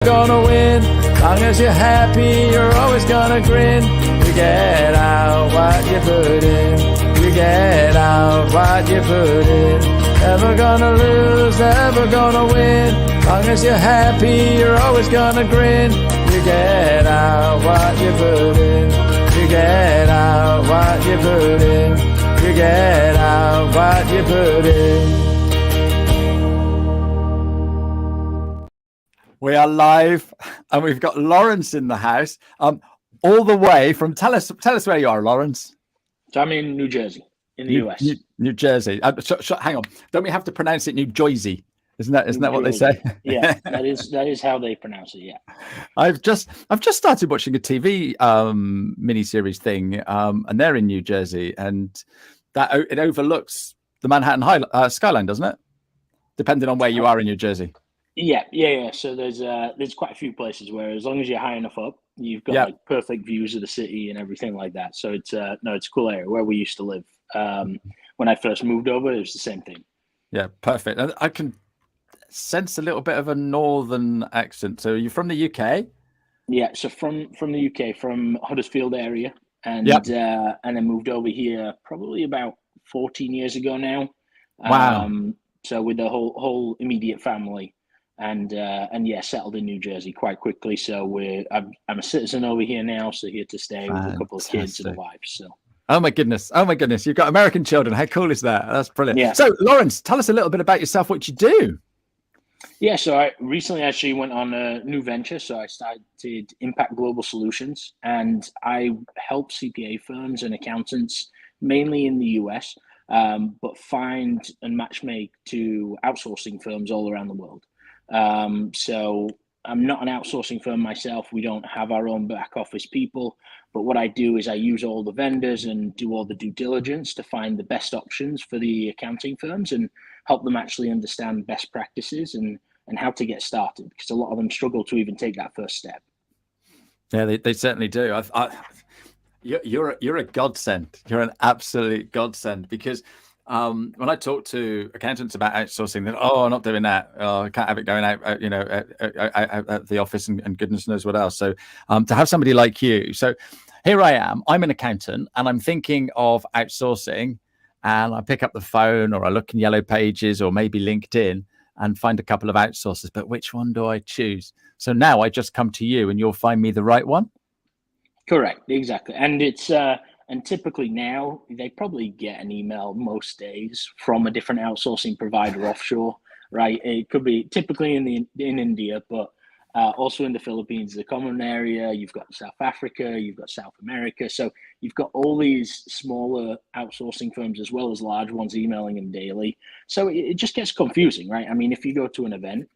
Gonna win. Long as you're happy, you're always gonna grin. You get out what you put in. You get out what you put in. Never gonna lose, never gonna win. Long as you're happy, you're always gonna grin. You get out what you put in. You get out what you put in. You get out what you put in. We are live, and we've got Laurence in the house, all the way from. Tell us where you are, Laurence. So I'm in New Jersey, in the US. New Jersey. Hang on, don't we have to pronounce it New Jersey? Isn't that what they say? Yeah, that is how they pronounce it. Yeah. I've just started watching a TV miniseries thing, and they're in New Jersey, and that it overlooks the Manhattan skyline, doesn't it? Depending on where you are in New Jersey. Yeah. So there's quite a few places where, as long as you're high enough up, you've got like perfect views of the city and everything like that. So it's it's a cool area where we used to live. When I first moved over, it was the same thing. Yeah, perfect. And I can sense a little bit of a northern accent. So you're from the UK? Yeah, so from the UK, from Huddersfield area, and then moved over here probably about 14 years ago now. Wow. So with the whole immediate family. And settled in New Jersey quite quickly. So I'm a citizen over here now, so here to stay with a couple of kids and a wife. So. Oh my goodness! You've got American children. How cool is that? That's brilliant. Yeah. So, Laurence, tell us a little bit about yourself. What you do? Yeah. So I recently actually went on a new venture. So I started Impact Global Solutions, and I help CPA firms and accountants mainly in the US, but find and matchmake to outsourcing firms all around the world. So I'm not an outsourcing firm myself. We don't have our own back office people, but what I do is I use all the vendors and do all the due diligence to find the best options for the accounting firms and help them actually understand best practices and how to get started, because a lot of them struggle to even take that first step. Yeah, they certainly do. You're a godsend. You're an absolute godsend, because when I talk to accountants about outsourcing, they're, I'm not doing that. I can't have it going out, at the office and goodness knows what else. So to have somebody like you. So here I am, I'm an accountant and I'm thinking of outsourcing, and I pick up the phone or I look in Yellow Pages or maybe LinkedIn and find a couple of outsourcers, but which one do I choose? So now I just come to you and you'll find me the right one? Correct, exactly. And it's... And typically now they probably get an email most days from a different outsourcing provider offshore, right? It could be typically in India, but also in the Philippines, the common area. You've got South Africa, you've got South America. So you've got all these smaller outsourcing firms as well as large ones emailing them daily. So it just gets confusing, right? I mean, if you go to an event,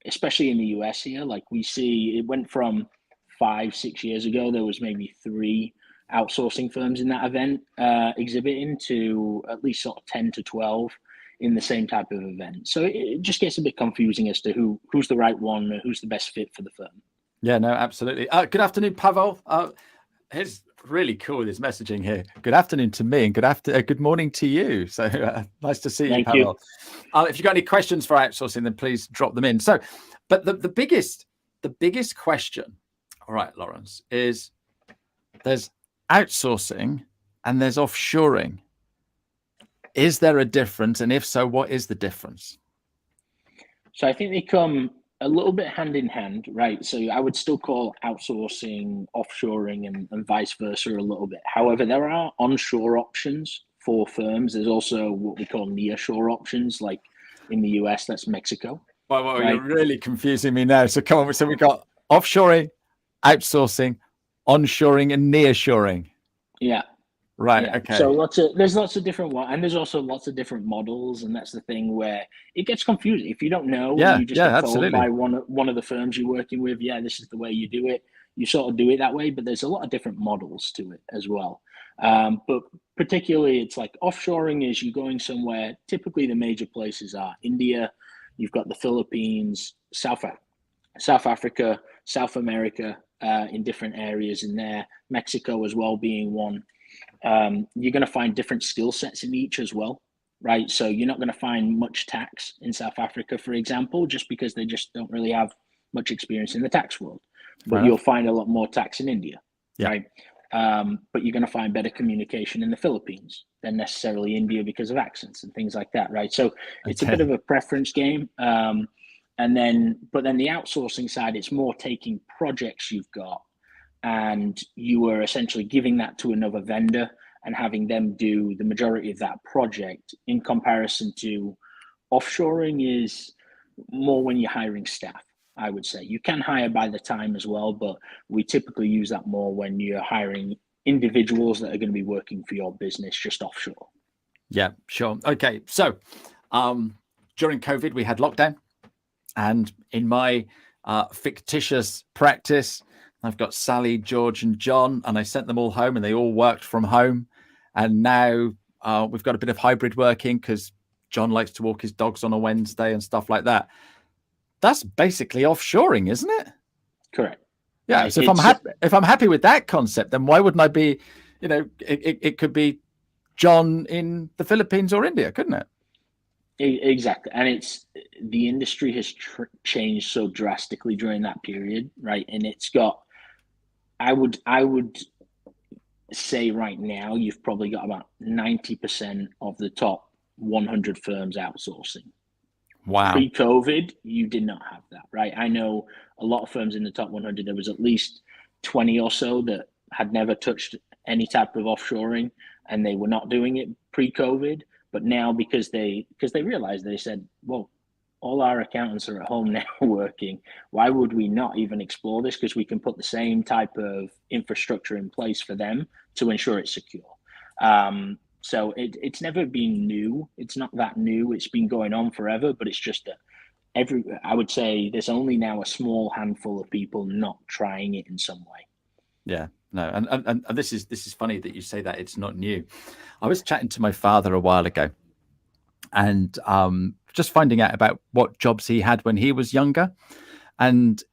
especially in the US here, like we see, it went from 5-6 years ago, there was maybe 3 outsourcing firms in that event exhibiting, to at least sort of 10 to 12 in the same type of event. So it just gets a bit confusing as to who's the right one, who's the best fit for the firm. Yeah, no, absolutely. Good afternoon, Pavel. It's really cool, this messaging here. Good afternoon to me and good morning to you. So nice to see you, Pavel. If you've got any questions for outsourcing, then please drop them in. So, but the biggest question, all right, Laurence, is there's outsourcing and there's offshoring. Is there a difference? And if so, what is the difference? So I think they come a little bit hand in hand, right? So I would still call outsourcing offshoring and vice versa a little bit. However, there are onshore options for firms. There's also what we call nearshore options, like in the US, that's Mexico. Well, right? You're really confusing me now. So come on. So we've got offshoring, outsourcing, onshoring and nearshoring. Yeah. Right. Yeah. Okay. So there's lots of different ones, and there's also lots of different models, and that's the thing where it gets confusing if you don't know. You just get told by one of the firms you're working with, this is the way you do it. You sort of do it that way, but there's a lot of different models to it as well. But particularly, it's like offshoring is you going somewhere. Typically, the major places are India. You've got the Philippines, South Africa, South America. In different areas in there, Mexico as well being one. You're going to find different skill sets in each as well, right? So you're not going to find much tax in South Africa, for example, just because they just don't really have much experience in the tax world, but you'll find a lot more tax in India, right? But you're going to find better communication in the Philippines than necessarily India because of accents and things like that, right? So it's a bit of a preference game. But then the outsourcing side, it's more taking projects you've got and you are essentially giving that to another vendor and having them do the majority of that project, in comparison to offshoring is more when you're hiring staff. I would say you can hire by the time as well, but we typically use that more when you're hiring individuals that are going to be working for your business just offshore. Yeah, sure. Okay. So during COVID, we had lockdown, and in my fictitious practice, I've got Sally, George, and John, and I sent them all home, and they all worked from home. And now we've got a bit of hybrid working because John likes to walk his dogs on a Wednesday and stuff like that. That's basically offshoring, isn't it? Correct. Yeah. So if I'm happy with that concept, then why wouldn't I be? It could be John in the Philippines or India, couldn't it? Exactly. And it's the industry has changed so drastically during that period, right? And it's got, I would say right now, you've probably got about 90% of the top 100 firms outsourcing. Wow. Pre-COVID, you did not have that, right? I know a lot of firms in the top 100, there was at least 20 or so that had never touched any type of offshoring, and they were not doing it pre-COVID. But now, because they realized, they said, well, all our accountants are at home now working. Why would we not even explore this? Because we can put the same type of infrastructure in place for them to ensure it's secure. So it's never been new. It's not that new. It's been going on forever, but it's just that I would say there's only now a small handful of people not trying it in some way. Yeah, no. And this is funny that you say that it's not new. I was chatting to my father a while ago, and just finding out about what jobs he had when he was younger. And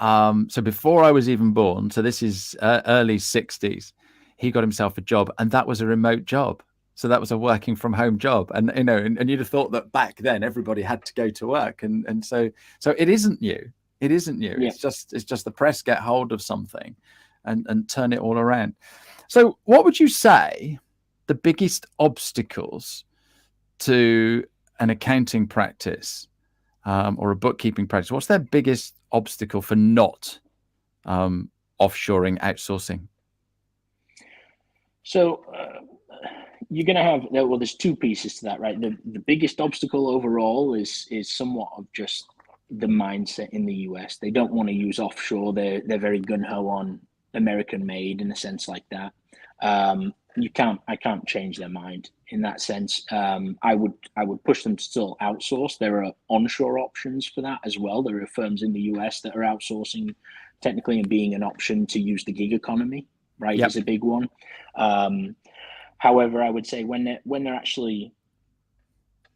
so before I was even born, so this is early 60s, he got himself a job, and that was a remote job. So that was a working from home job. And and you'd have thought that back then everybody had to go to work. And so it isn't new. It isn't new. Yeah. It's just the press get hold of something and turn it all around. So what would you say the biggest obstacles to an accounting practice or a bookkeeping practice? What's their biggest obstacle for not offshoring, outsourcing? So you're going to have, well, there's two pieces to that, right? The biggest obstacle overall is somewhat of just the mindset in the US. They don't want to use offshore. They're very gung-ho on American made in a sense like that. I can't change their mind in that sense. I would push them to still outsource. There are onshore options for that as well. There are firms in the US that are outsourcing technically and being an option to use the gig economy, right? Yep. Is a big one. However, I would say when they're actually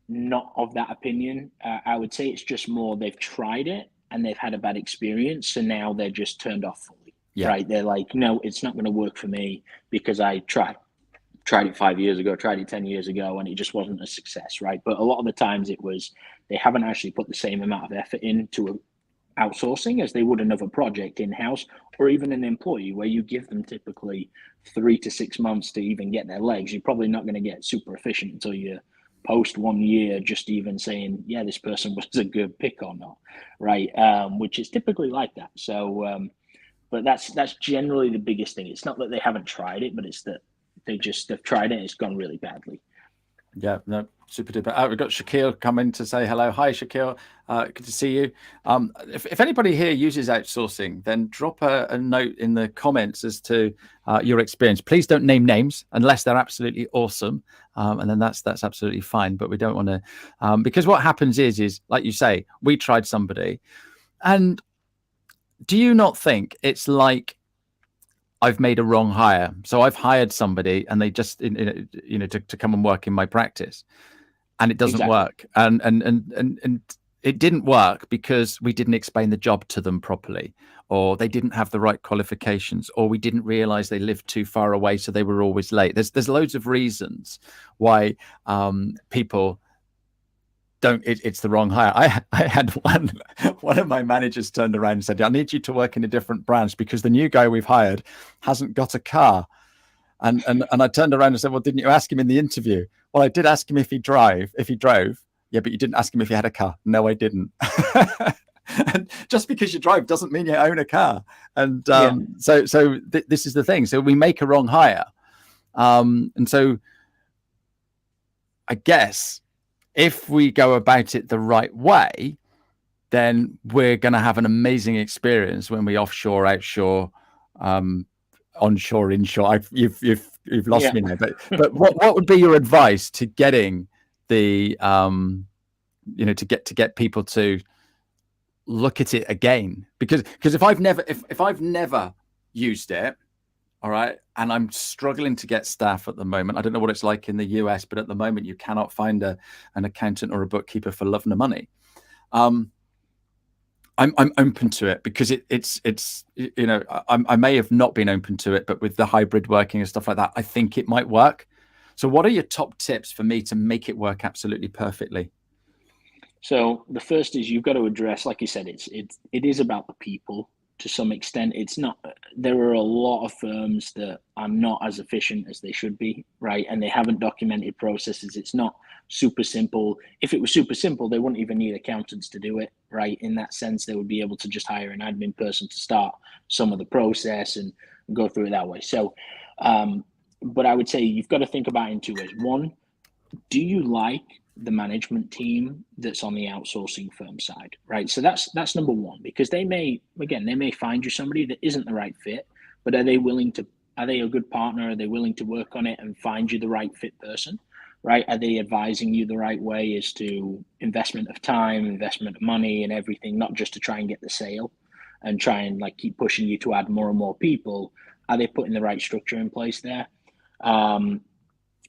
not of that opinion, I would say it's just more they've tried it and they've had a bad experience, so now they're just turned off fully. Yeah. Right? They're like, no, it's not going to work for me because I tried it 5 years ago, tried it 10 years ago, and it just wasn't a success, right? But a lot of the times it was they haven't actually put the same amount of effort into outsourcing as they would another project in-house, or even an employee where you give them typically 3 to 6 months to even get their legs. You're probably not going to get super efficient until you post 1 year, just even saying, yeah, this person was a good pick or not, right? Which is typically like that. So, but that's generally the biggest thing. It's not that they haven't tried it, but it's that they've tried it and it's gone really badly. Yeah, no, super duper. We've got Shaquille come in to say hello. Hi, Shaquille. Good to see you. If anybody here uses outsourcing, then drop a note in the comments as to your experience. Please don't name names unless they're absolutely awesome, and then that's absolutely fine. But we don't want to, because what happens is like you say, we tried somebody, and do you not think it's like I've made a wrong hire? So I've hired somebody and they just, to come and work in my practice, and it doesn't work. And it didn't work because we didn't explain the job to them properly, or they didn't have the right qualifications, or we didn't realize they lived too far away, so they were always late. There's loads of reasons why people it's the wrong hire. I had one of my managers turned around and said, I need you to work in a different branch because the new guy we've hired hasn't got a car. And I turned around and said, well, didn't you ask him in the interview? Well, I did ask him if he drove. Yeah, but you didn't ask him if he had a car. No, I didn't. And just because you drive doesn't mean you own a car. And so this is the thing. So we make a wrong hire. And so I guess if we go about it the right way, then we're going to have an amazing experience when we offshore, outshore, onshore, inshore. You've lost me now. But what would be your advice to getting the to get people to look at it again? Because if I've never used it, all right, and I'm struggling to get staff at the moment. I don't know what it's like in the US, but at the moment you cannot find an accountant or a bookkeeper for love nor money. I'm open to it because it's I may have not been open to it, but with the hybrid working and stuff like that, I think it might work. So what are your top tips for me to make it work absolutely perfectly? So the first is you've got to address, like you said, it is about the people to some extent. It's not. There are a lot of firms that are not as efficient as they should be, right? And they haven't documented processes. It's not super simple. If it was super simple, they wouldn't even need accountants to do it, right? In that sense, they would be able to just hire an admin person to start some of the process and go through it that way. So, but I would say you've got to think about it in two ways. One, do you like the management team that's on the outsourcing firm side, right? So that's number one, because they may find you somebody that isn't the right fit, but are they a good partner? Are they willing to work on it and find you the right fit person, right? Are they advising you the right way as to investment of time, investment of money and everything, not just to try and get the sale and try and like keep pushing you to add more and more people? Are they putting the right structure in place there?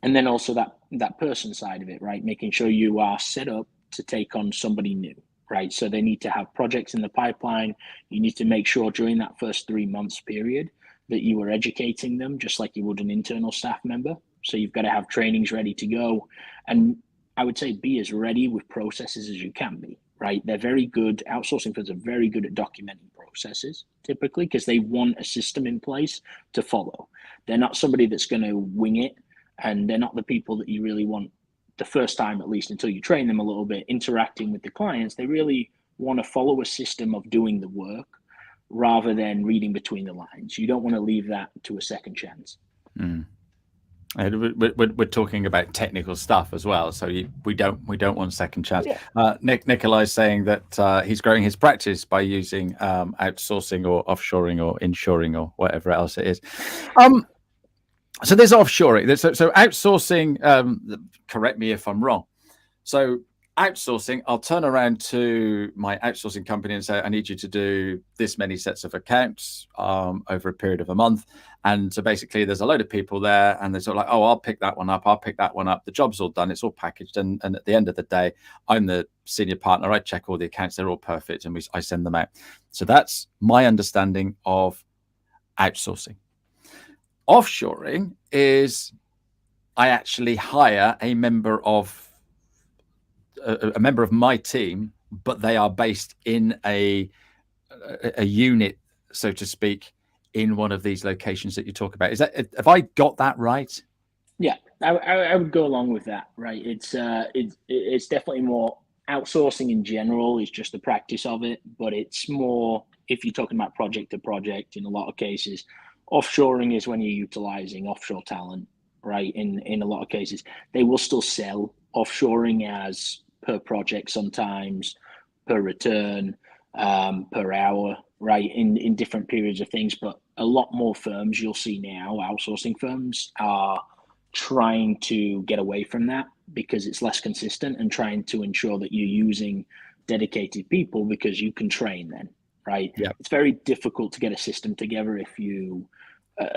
And then also that person side of it, right? Making sure you are set up to take on somebody new, right? So they need to have projects in the pipeline. You need to make sure during that first 3 months period that you are educating them just like you would an internal staff member. So you've got to have trainings ready to go. And I would say be as ready with processes as you can be, right? They're very good. Outsourcing firms are very good at documenting processes typically because they want a system in place to follow. They're not somebody that's going to wing it. And they're not the people that you really want the first time, at least until you train them a little bit, interacting with the clients. They really want to follow a system of doing the work rather than reading between the lines. You don't want to leave that to a second chance. Mm. We're talking about technical stuff as well, so we don't want second chance. Yeah. Nikolai's saying that he's growing his practice by using outsourcing or offshoring or insuring or whatever else it is. So there's offshoring. So outsourcing, correct me if I'm wrong. So outsourcing, I'll turn around to my outsourcing company and say, I need you to do this many sets of accounts over a period of a month. And so basically there's a load of people there and they're sort of like, oh, I'll pick that one up. I'll pick that one up. The job's all done. It's all packaged. And at the end of the day, I'm the senior partner. I check all the accounts. They're all perfect. And I send them out. So that's my understanding of outsourcing. Offshoring is I actually hire a member of my team, but they are based in a unit, so to speak, in one of these locations that you talk about. Have I got that right? Yeah, I would go along with that. Right, it's definitely more outsourcing in general is just the practice of it, but it's more if you're talking about project to project in a lot of cases. Offshoring is when you're utilizing offshore talent, right? In a lot of cases, they will still sell offshoring as per project, sometimes per return, per hour, right? In different periods of things. But a lot more firms you'll see now, outsourcing firms, are trying to get away from that because it's less consistent and trying to ensure that you're using dedicated people because you can train them, right? Yeah. It's very difficult to get a system together if you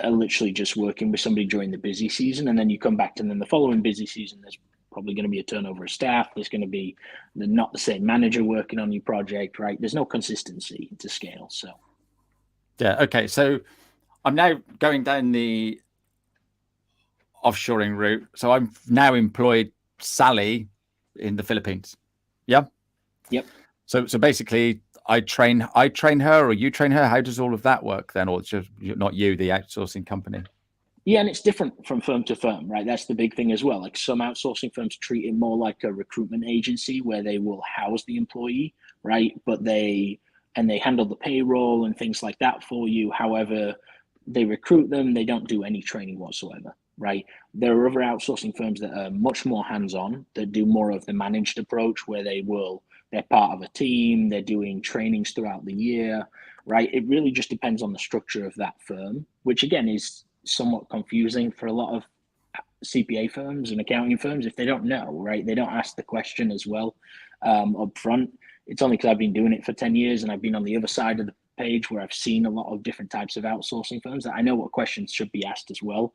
are literally just working with somebody during the busy season and then you come back to them the following busy season. There's probably going to be a turnover of staff. There's going to be not the same manager working on your project, right? There's no consistency to scale. So, yeah. Okay. So I'm now going down the offshoring route. So I'm now employed Sally in the Philippines. Yeah. Yep. So basically, I train her, or you train her. How does all of that work then, or it's just not you, the outsourcing company? Yeah, and it's different from firm to firm, right? That's the big thing as well. Like some outsourcing firms treat it more like a recruitment agency where they will house the employee, right? But they handle the payroll and things like that for you. However, they recruit them, they don't do any training whatsoever, right? There are other outsourcing firms that are much more hands-on, that do more of the managed approach where they're part of a team, they're doing trainings throughout the year, right? It really just depends on the structure of that firm, which again is somewhat confusing for a lot of CPA firms and accounting firms if they don't know, right? They don't ask the question as well up front. It's only because I've been doing it for 10 years and I've been on the other side of the page where I've seen a lot of different types of outsourcing firms that I know what questions should be asked as well.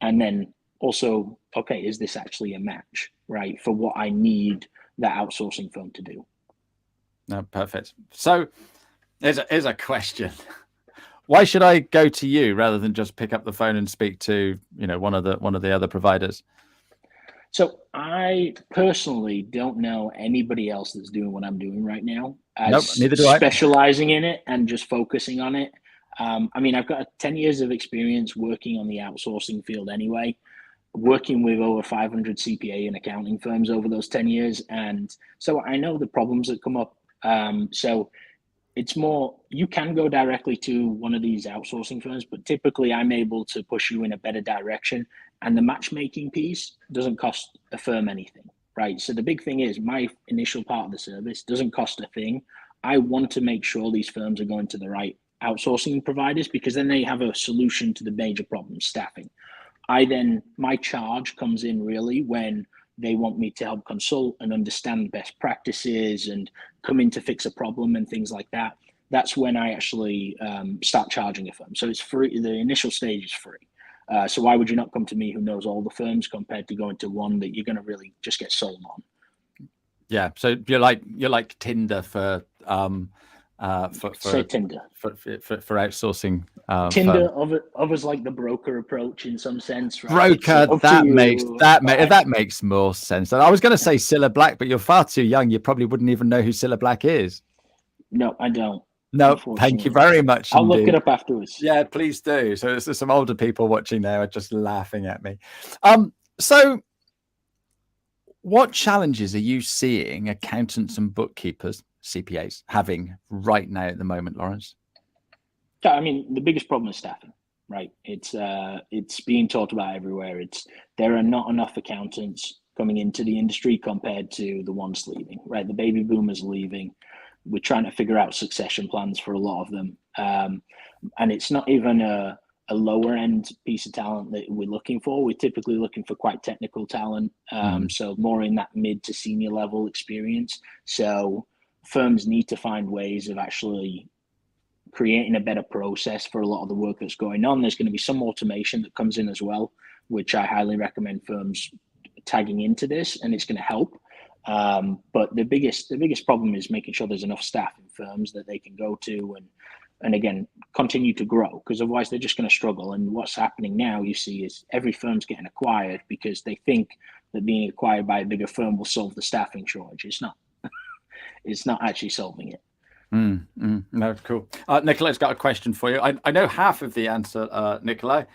And then also, okay, is this actually a match, right, for what I need that outsourcing firm to do? No, perfect. So here's a question. Why should I go to you rather than just pick up the phone and speak to, one of the other providers? So I personally don't know anybody else that's doing what I'm doing right now, Nope, as neither do I. specializing in it and just focusing on it. I mean, I've got 10 years of experience working on the outsourcing field anyway, working with over 500 CPA and accounting firms over those 10 years. And so I know the problems that come up. So it's more, you can go directly to one of these outsourcing firms, but typically I'm able to push you in a better direction. And the matchmaking piece doesn't cost a firm anything, right? So the big thing is my initial part of the service doesn't cost a thing. I want to make sure these firms are going to the right outsourcing providers because then they have a solution to the major problem, staffing. My charge comes in really when they want me to help consult and understand best practices and come in to fix a problem and things like that. That's when I actually start charging a firm. So it's free. The initial stage is free. So why would you not come to me who knows all the firms compared to going to one that you're going to really just get sold on? Yeah. So you're like Tinder for Say Tinder. for outsourcing Tinder, firms. others like the broker approach in some sense, right? Broker, Up to that makes you. that makes more sense. And I was going to say Cilla Black, but you're far too young. You probably wouldn't even know who Cilla Black is. No, I don't. No, thank you very much I'll indeed. look it up afterwards. Yeah, please do. So there's some older people watching there are just laughing at me. So what challenges are you seeing accountants and bookkeepers, CPAs, having right now at the moment, Laurence? I mean, the biggest problem is staffing, right? It's being talked about everywhere. There are not enough accountants coming into the industry compared to the ones leaving, right? The baby boomers leaving. We're trying to figure out succession plans for a lot of them. And it's not even a lower end piece of talent that we're looking for. We're typically looking for quite technical talent. So more in that mid to senior level experience. So firms need to find ways of actually creating a better process for a lot of the work that's going on. There's going to be some automation that comes in as well, which I highly recommend firms tagging into this, and it's going to help. But the biggest problem is making sure there's enough staff in firms that they can go to and again continue to grow, because otherwise they're just going to struggle. And what's happening now, you see, is every firm's getting acquired because they think that being acquired by a bigger firm will solve the staffing shortage. It's not. It's not actually solving it. No, cool. Nicola's got a question for you. I know half of the answer, Nicola.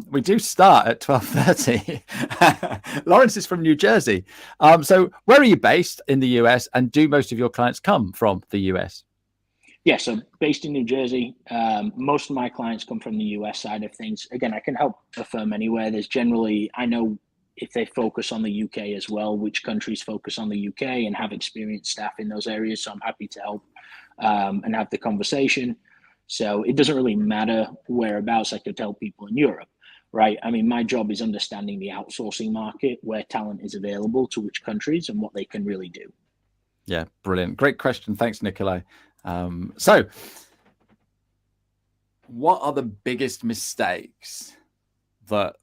We do start at 12:30. Laurence is from New Jersey. So where are you based in the US, and do most of your clients come from the US? Yeah, so based in New Jersey, most of my clients come from the US side of things. Again, I can help a firm anywhere. There's generally, I know if they focus on the UK as well, which countries focus on the UK and have experienced staff in those areas. So I'm happy to help and have the conversation. So it doesn't really matter whereabouts. I could tell people in Europe, right? I mean, my job is understanding the outsourcing market, where talent is available to which countries and what they can really do. Yeah, brilliant. Great question. Thanks, Nikolai. So what are the biggest mistakes that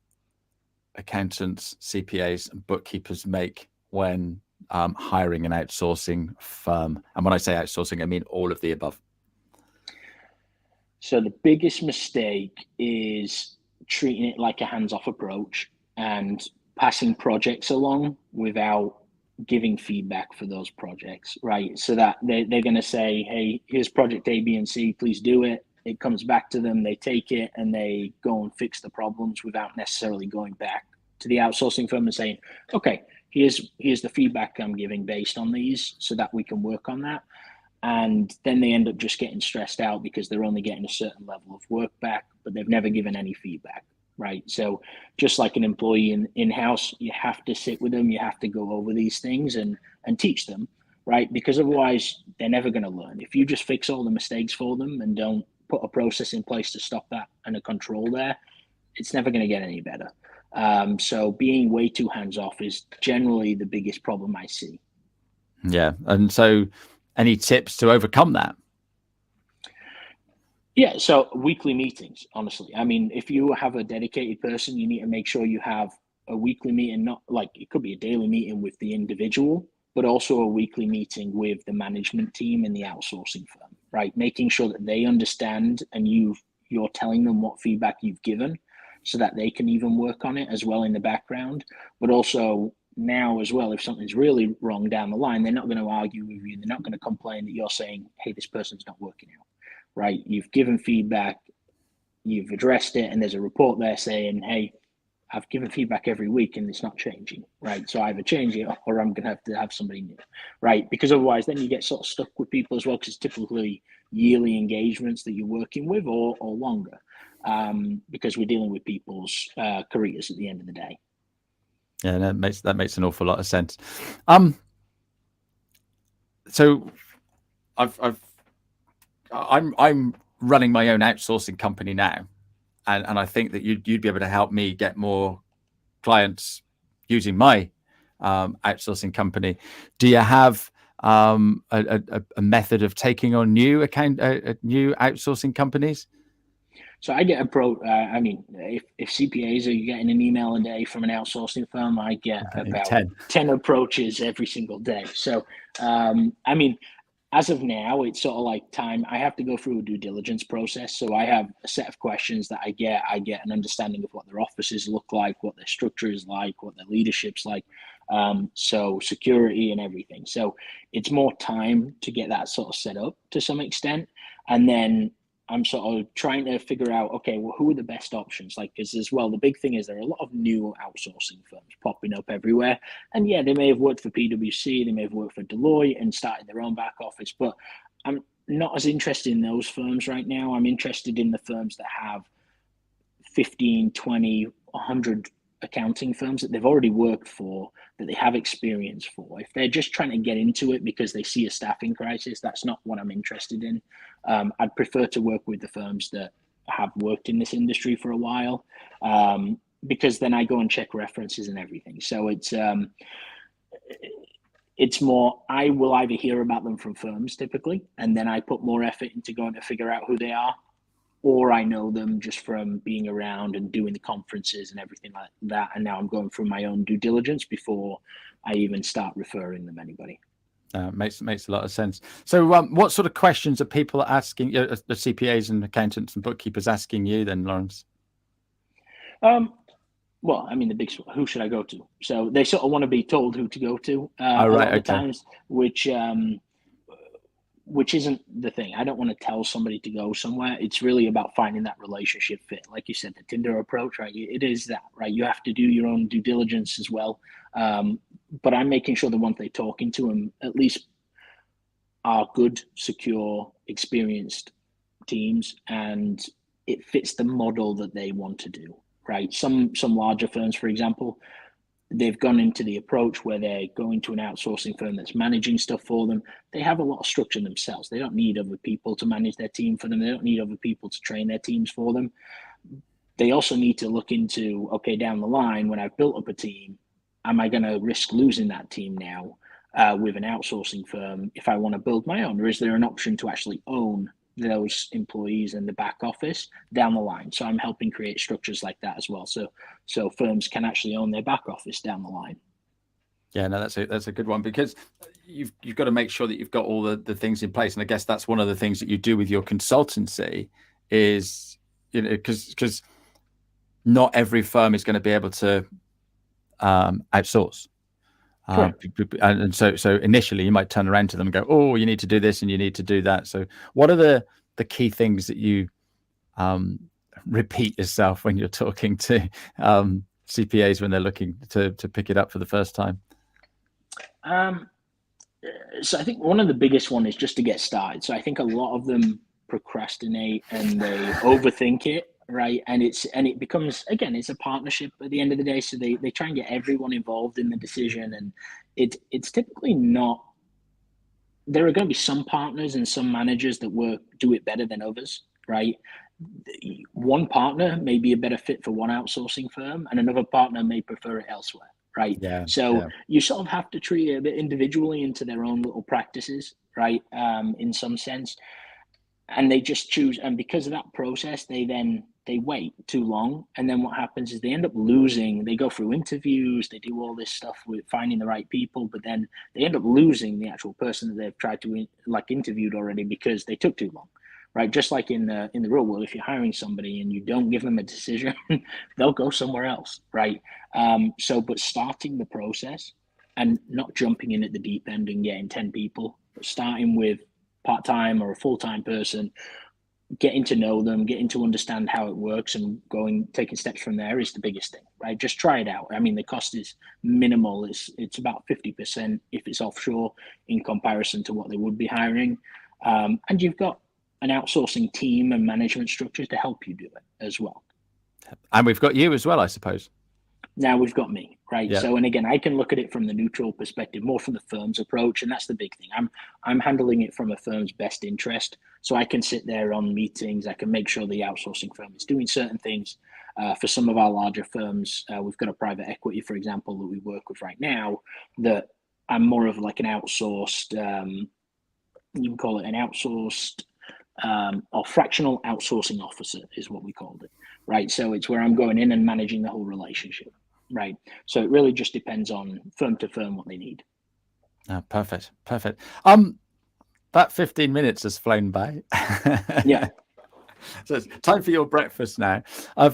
accountants, CPAs, and bookkeepers make when hiring an outsourcing firm? And when I say outsourcing, I mean all of the above. So the biggest mistake is treating it like a hands-off approach and passing projects along without giving feedback for those projects, right? So that they're going to say, hey, here's project A, B, and C, please do it. It comes back to them, they take it, and they go and fix the problems without necessarily going back to the outsourcing firm and saying, okay, here's the feedback I'm giving based on these so that we can work on that. And then they end up just getting stressed out because they're only getting a certain level of work back, but they've never given any feedback, right? So just like an employee in-house, you have to sit with them, you have to go over these things and teach them, right? Because otherwise they're never going to learn. If you just fix all the mistakes for them and don't put a process in place to stop that and a control there, it's never going to get any better. So being way too hands-off is generally the biggest problem I see. Yeah. And so any tips to overcome that? Yeah, so weekly meetings, honestly. I mean, if you have a dedicated person, you need to make sure you have a weekly meeting, not like it could be a daily meeting with the individual, but also a weekly meeting with the management team and the outsourcing firm, right? Making sure that they understand and you're telling them what feedback you've given so that they can even work on it as well in the background. But also now as well, if something's really wrong down the line, they're not going to argue with you. They're not going to complain that you're saying, hey, this person's not working out. Right? You've given feedback, you've addressed it, and there's a report there saying, hey, I've given feedback every week and it's not changing, right? So either change it or I'm going to have somebody new, right? Because otherwise then you get sort of stuck with people as well, because it's typically yearly engagements that you're working with or longer, because we're dealing with people's careers at the end of the day. Yeah, that makes an awful lot of sense. So I'm running my own outsourcing company now, and I think that you'd be able to help me get more clients using my outsourcing company. Do you have a method of taking on new outsourcing companies? So I get approached. I mean, if CPAs are getting an email a day from an outsourcing firm, I get about 10 approaches every single day. So, I mean, as of now, it's sort of like time. I have to go through a due diligence process. So I have a set of questions that I get. I get an understanding of what their offices look like, what their structure is like, what their leadership's like. So security and everything. So it's more time to get that sort of set up to some extent. And then I'm sort of trying to figure out, okay, well, who are the best options? Like, because as well, the big thing is there are a lot of new outsourcing firms popping up everywhere. And yeah, they may have worked for PwC, they may have worked for Deloitte and started their own back office, but I'm not as interested in those firms right now. I'm interested in the firms that have 15, 20, 100 accounting firms that they've already worked for, that they have experience for. If they're just trying to get into it because they see a staffing crisis, that's not what I'm interested in. I'd prefer to work with the firms that have worked in this industry for a while, because then I go and check references and everything. So it's more, I will either hear about them from firms typically, and then I put more effort into going to figure out who they are, or I know them just from being around and doing the conferences and everything like that. And now I'm going through my own due diligence before I even start referring them anybody. Makes a lot of sense. So what sort of questions are people asking, the CPAs and accountants and bookkeepers asking you then, Laurence? Well, I mean, the big, who should I go to? So they sort of want to be told who to go to a lot of the times, which isn't the thing. I don't want to tell somebody to go somewhere. It's really about finding that relationship fit. Like you said, the Tinder approach, right? It is that, right? You have to do your own due diligence as well. But I'm making sure the ones they're talking to them at least are good, secure, experienced teams, and it fits the model that they want to do, right? Some larger firms, for example, they've gone into the approach where they're going to an outsourcing firm that's managing stuff for them. They have a lot of structure themselves. They don't need other people to manage their team for them. They don't need other people to train their teams for them. They also need to look into, okay, down the line, when I've built up a team, am I going to risk losing that team now with an outsourcing firm if I want to build my own? Or is there an option to actually own those employees in the back office down the line? So I'm helping create structures like that as well. So firms can actually own their back office down the line. Yeah, no, that's a good one, because you've got to make sure that you've got all the things in place. And I guess that's one of the things that you do with your consultancy is, because not every firm is going to be able to outsource. Correct. And so initially you might turn around to them and go, oh, you need to do this and you need to do that. So what are the key things that you repeat yourself when you're talking to CPAs when they're looking to pick it up for the first time? So I think one of the biggest one is just to get started. So I think a lot of them procrastinate and they overthink it, right? And it becomes, again, it's a partnership at the end of the day. So they try and get everyone involved in the decision, and it's typically not. There are going to be some partners and some managers that do it better than others, right? One partner may be a better fit for one outsourcing firm, and another partner may prefer it elsewhere, right? Yeah. So Yeah. you sort of have to treat it a bit individually into their own little practices, right? In some sense, and they just choose. And because of that process, they wait too long, and then what happens is they end up losing. They go through interviews, they do all this stuff with finding the right people, but then they end up losing the actual person that they've tried to interviewed already because they took too long. Right, just like in the real world, if you're hiring somebody and you don't give them a decision, they'll go somewhere else, right? But starting the process and not jumping in at the deep end and getting 10 people, but starting with part-time or a full-time person, getting to know them, getting to understand how it works, and taking steps from there is the biggest thing, right? Just try it out. I mean, the cost is minimal. It's about 50% if it's offshore in comparison to what they would be hiring, and you've got an outsourcing team and management structure to help you do it as well. And we've got you as well, I suppose. Now we've got me, right? Yeah. So, and again, I can look at it from the neutral perspective, more from the firm's approach, and that's the big thing. I'm handling it from a firm's best interest, so I can sit there on meetings. I can make sure the outsourcing firm is doing certain things. For some of our larger firms, we've got a private equity, for example, that we work with right now. That I'm more of like an outsourced. You can call it an outsourced. Or fractional outsourcing officer is what we called it, right? So it's where I'm going in and managing the whole relationship, right? So it really just depends on firm to firm what they need. Perfect. That 15 minutes has flown by. Yeah. So it's time for your breakfast now. How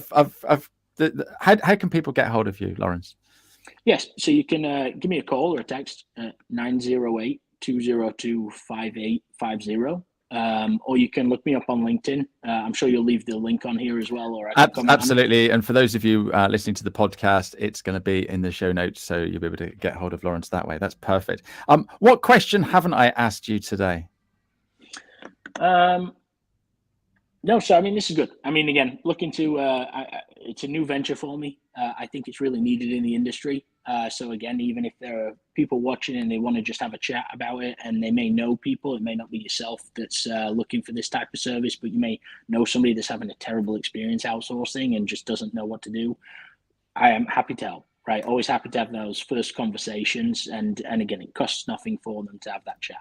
can people get hold of you, Laurence? Yes. So you can give me a call or a text at 908-202-5850. Or you can look me up on LinkedIn. I'm sure you'll leave the link on here as well. Or absolutely. And for those of you listening to the podcast, it's going to be in the show notes, so you'll be able to get hold of Laurence that way. That's perfect. What question haven't I asked you today? No, so I mean, this is good. I mean, again, looking to it's a new venture for me. I think it's really needed in the industry. So again, even if there are people watching and they want to just have a chat about it, and they may know people, it may not be yourself that's looking for this type of service, but you may know somebody that's having a terrible experience outsourcing and just doesn't know what to do. I am happy to help, right? Always happy to have those first conversations. And again, it costs nothing for them to have that chat.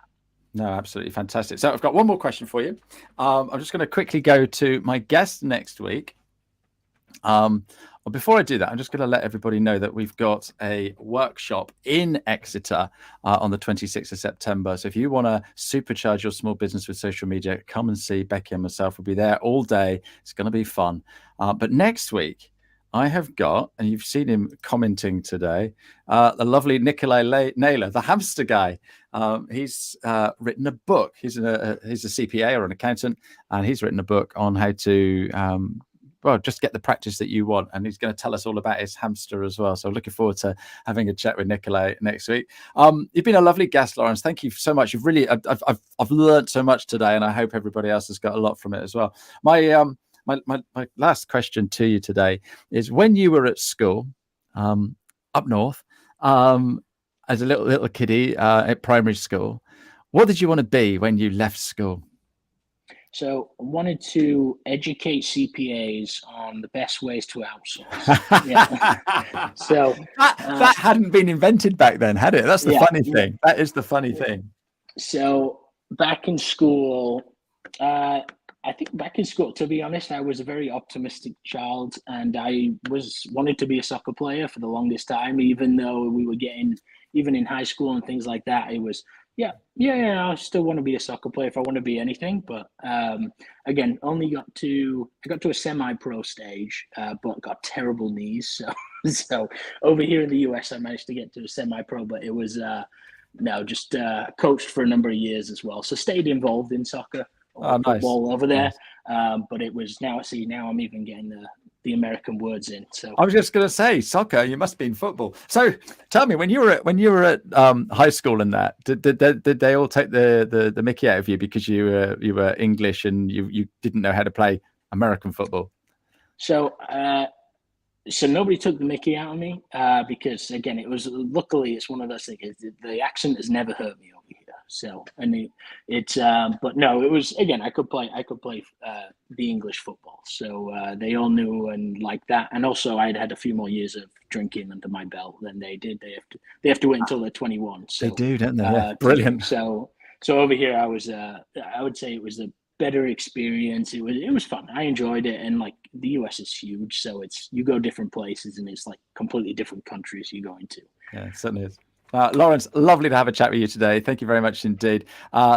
No, absolutely fantastic. So I've got one more question for you. I'm just going to quickly go to my guest next week. But before I do that, I'm just going to let everybody know that we've got a workshop in Exeter on the 26th of September. So if you want to supercharge your small business with social media, come and see Becky and myself. We'll be there all day. It's going to be fun. But next week, I have got, and you've seen him commenting today, the lovely Nikolai Naylor, the hamster guy. He's written a book. He's a CPA or an accountant, and he's written a book on how to just get the practice that you want. And he's going to tell us all about his hamster as well. So looking forward to having a chat with Nikolai next week. You've been a lovely guest, Laurence. Thank you so much. You've really, I've learned so much today, and I hope everybody else has got a lot from it as well. My last question to you today is: when you were at school up north, as a little kiddie at primary school, what did you want to be when you left school? So I wanted to educate CPAs on the best ways to outsource. Yeah. So that hadn't been invented back then, had it? That's the funny thing. That is the funny thing. So back in school, I think back in school, to be honest, I was a very optimistic child, and I wanted to be a soccer player for the longest time, even though we were getting, even in high school and things like that, it was Yeah. I still want to be a soccer player if I want to be anything. But again, I got to a semi-pro stage, but got terrible knees. So over here in the US, I managed to get to a semi-pro, but it was just coached for a number of years as well. So stayed involved in soccer or football over there. Nice. But it was now I'm even getting the American words in. So I was just going to say soccer. You must be in football. So tell me, when you were at high school and that, did they all take the Mickey out of you because you were English and you didn't know how to play American football? So nobody took the Mickey out of me because again, luckily it's one of those things. The accent has never hurt me over here. So but no, it was again. I could play the English football, so they all knew and like that. And also, I'd had a few more years of drinking under my belt than they did. They have to wait until they're 21. So they do, don't they? Yeah. Brilliant. So over here, I would say it was a better experience. It was fun. I enjoyed it, and like the US is huge, so you go different places, and it's like completely different countries you go into. Yeah, it certainly is. Laurence, lovely to have a chat with you today. Thank you very much indeed.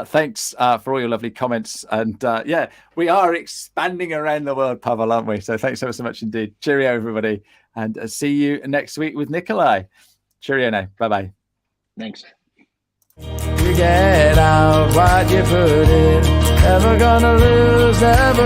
Thanks for all your lovely comments. And we are expanding around the world, Pavel, aren't we? So thanks so much indeed. Cheerio, everybody. And see you next week with Nikolai. Cheerio now. Bye-bye. Thanks. You get out what you put in. Never gonna lose, never